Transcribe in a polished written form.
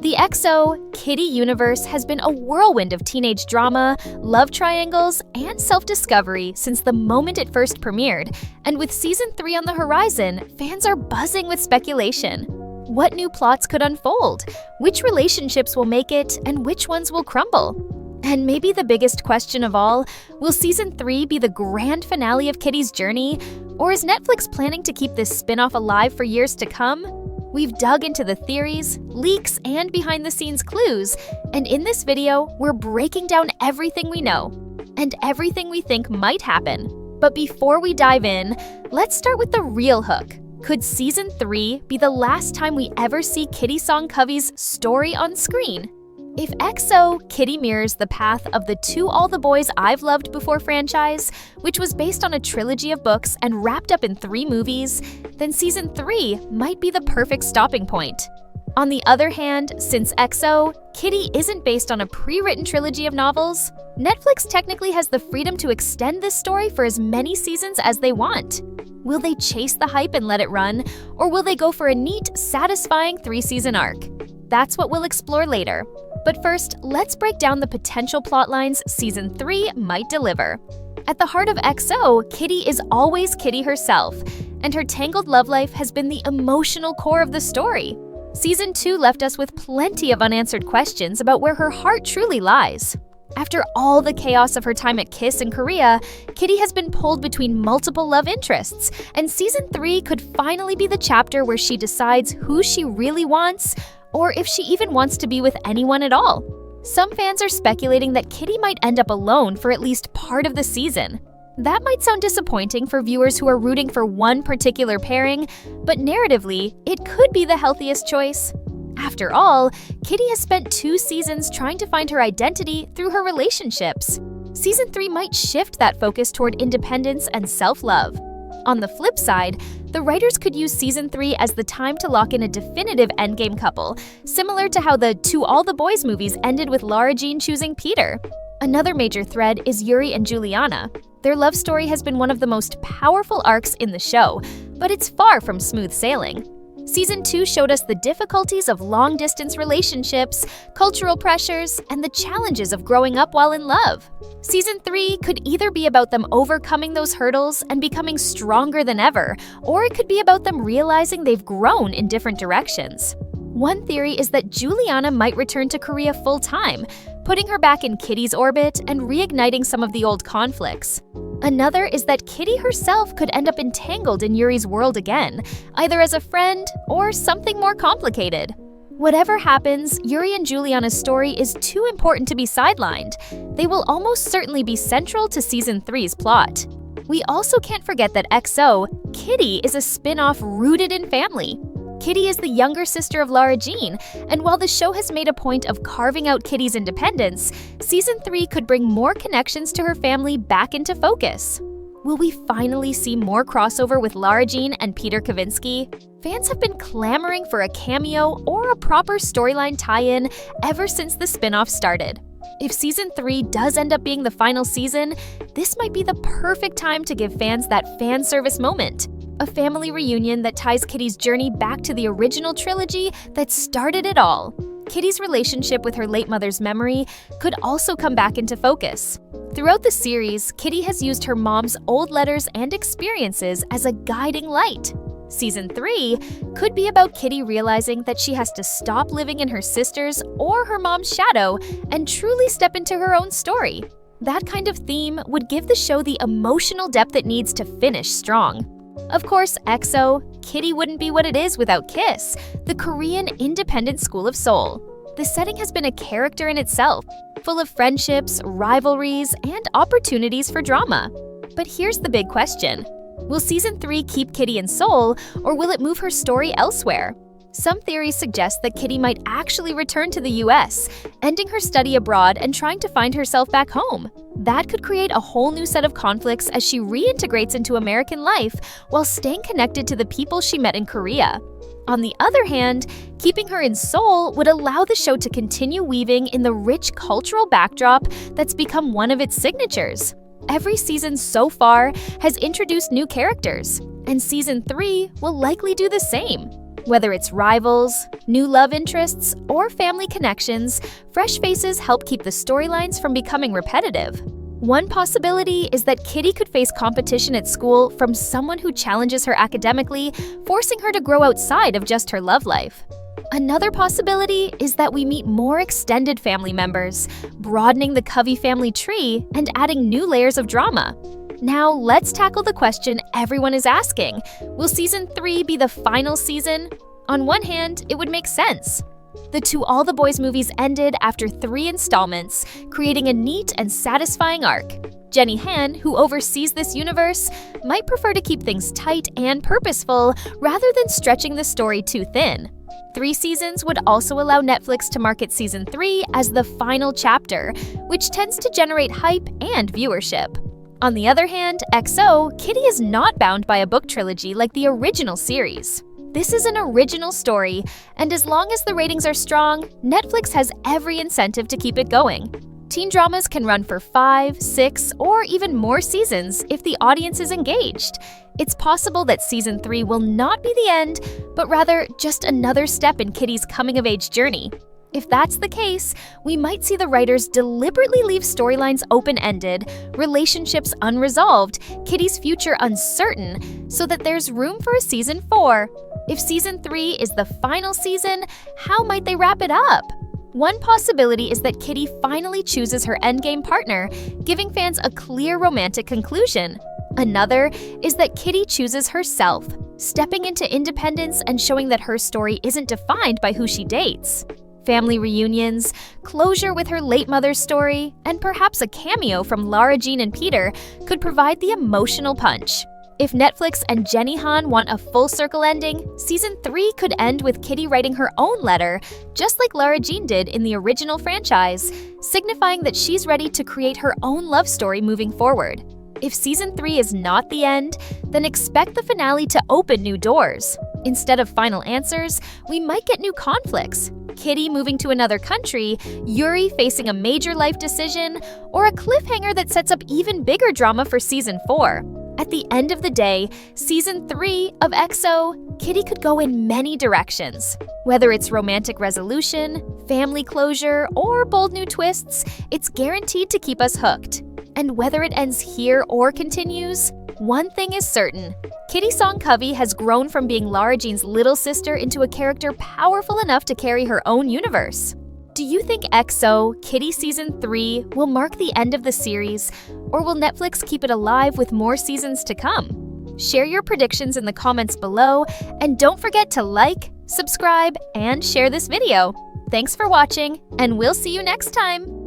The EXO Kitty universe has been a whirlwind of teenage drama, love triangles, and self-discovery since the moment it first premiered, and with Season 3 on the horizon, fans are buzzing with speculation. What new plots could unfold? Which relationships will make it, and which ones will crumble? And maybe the biggest question of all, will Season 3 be the grand finale of Kitty's journey, or is Netflix planning to keep this spin-off alive for years to come? We've dug into the theories, leaks, and behind-the-scenes clues, and in this video, we're breaking down everything we know and everything we think might happen. But before we dive in, let's start with the real hook. Could Season 3 be the last time we ever see Kitty Songkuvie's story on screen? If EXO Kitty mirrors the path of the To All the Boys I've Loved Before franchise, which was based on a trilogy of books and wrapped up in 3 movies, then Season 3 might be the perfect stopping point. On the other hand, since EXO Kitty isn't based on a pre-written trilogy of novels, Netflix technically has the freedom to extend this story for as many seasons as they want. Will they chase the hype and let it run, or will they go for a neat, satisfying 3-season arc? That's what we'll explore later. But first, let's break down the potential plotlines Season 3 might deliver. At the heart of EXO, Kitty is always Kitty herself, and her tangled love life has been the emotional core of the story. Season 2 left us with plenty of unanswered questions about where her heart truly lies. After all the chaos of her time at KISS in Korea, Kitty has been pulled between multiple love interests, and Season 3 could finally be the chapter where she decides who she really wants, or if she even wants to be with anyone at all. Some fans are speculating that Kitty might end up alone for at least part of the season. That might sound disappointing for viewers who are rooting for one particular pairing, but narratively, it could be the healthiest choice. After all, Kitty has spent 2 seasons trying to find her identity through her relationships. Season 3 might shift that focus toward independence and self-love. On the flip side, the writers could use Season 3 as the time to lock in a definitive endgame couple, similar to how the To All the Boys movies ended with Lara Jean choosing Peter. Another major thread is Yuri and Juliana. Their love story has been one of the most powerful arcs in the show, but it's far from smooth sailing. Season 2 showed us the difficulties of long-distance relationships, cultural pressures, and the challenges of growing up while in love. Season 3 could either be about them overcoming those hurdles and becoming stronger than ever, or it could be about them realizing they've grown in different directions. One theory is that Juliana might return to Korea full-time, putting her back in Kitty's orbit and reigniting some of the old conflicts. Another is that Kitty herself could end up entangled in Yuri's world again, either as a friend or something more complicated. Whatever happens, Yuri and Juliana's story is too important to be sidelined. They will almost certainly be central to Season 3's plot. We also can't forget that EXO Kitty is a spin-off rooted in family. Kitty is the younger sister of Lara Jean, and while the show has made a point of carving out Kitty's independence, Season 3 could bring more connections to her family back into focus. Will we finally see more crossover with Lara Jean and Peter Kavinsky? Fans have been clamoring for a cameo or a proper storyline tie-in ever since the spin-off started. If Season 3 does end up being the final season, this might be the perfect time to give fans that fan service moment. A family reunion that ties Kitty's journey back to the original trilogy that started it all. Kitty's relationship with her late mother's memory could also come back into focus. Throughout the series, Kitty has used her mom's old letters and experiences as a guiding light. Season 3 could be about Kitty realizing that she has to stop living in her sister's or her mom's shadow and truly step into her own story. That kind of theme would give the show the emotional depth it needs to finish strong. Of course, EXO Kitty wouldn't be what it is without KISS, the Korean independent school of Seoul. The setting has been a character in itself, full of friendships, rivalries, and opportunities for drama. But here's the big question. Will Season 3 keep Kitty in Seoul, or will it move her story elsewhere? Some theories suggest that Kitty might actually return to the US, ending her study abroad and trying to find herself back home. That could create a whole new set of conflicts as she reintegrates into American life while staying connected to the people she met in Korea. On the other hand, keeping her in Seoul would allow the show to continue weaving in the rich cultural backdrop that's become one of its signatures. Every season so far has introduced new characters, and Season 3 will likely do the same. Whether it's rivals, new love interests, or family connections, fresh faces help keep the storylines from becoming repetitive. One possibility is that Kitty could face competition at school from someone who challenges her academically, forcing her to grow outside of just her love life. Another possibility is that we meet more extended family members, broadening the Covey family tree and adding new layers of drama. Now, let's tackle the question everyone is asking. Will Season 3 be the final season? On one hand, it would make sense. The To All the Boys movies ended after 3 installments, creating a neat and satisfying arc. Jenny Han, who oversees this universe, might prefer to keep things tight and purposeful rather than stretching the story too thin. 3 seasons would also allow Netflix to market Season 3 as the final chapter, which tends to generate hype and viewership. On the other hand, XO, Kitty is not bound by a book trilogy like the original series. This is an original story, and as long as the ratings are strong, Netflix has every incentive to keep it going. Teen dramas can run for 5, 6, or even more seasons if the audience is engaged. It's possible that Season 3 will not be the end, but rather just another step in Kitty's coming-of-age journey. If that's the case, we might see the writers deliberately leave storylines open-ended, relationships unresolved, Kitty's future uncertain, so that there's room for a Season 4. If Season 3 is the final season, how might they wrap it up? One possibility is that Kitty finally chooses her endgame partner, giving fans a clear romantic conclusion. Another is that Kitty chooses herself, stepping into independence and showing that her story isn't defined by who she dates. Family reunions, closure with her late mother's story, and perhaps a cameo from Lara Jean and Peter could provide the emotional punch. If Netflix and Jenny Han want a full circle ending, Season 3 could end with Kitty writing her own letter, just like Lara Jean did in the original franchise, signifying that she's ready to create her own love story moving forward. If Season 3 is not the end, then expect the finale to open new doors. Instead of final answers, we might get new conflicts. Kitty moving to another country, Yuri facing a major life decision, or a cliffhanger that sets up even bigger drama for Season 4. At the end of the day, Season 3 of XO, Kitty could go in many directions. Whether it's romantic resolution, family closure, or bold new twists, it's guaranteed to keep us hooked. And whether it ends here or continues, one thing is certain. Kitty Song Covey has grown from being Lara Jean's little sister into a character powerful enough to carry her own universe. Do you think XO, Kitty Season 3 will mark the end of the series, or will Netflix keep it alive with more seasons to come? Share your predictions in the comments below, and don't forget to like, subscribe, and share this video. Thanks for watching, and we'll see you next time!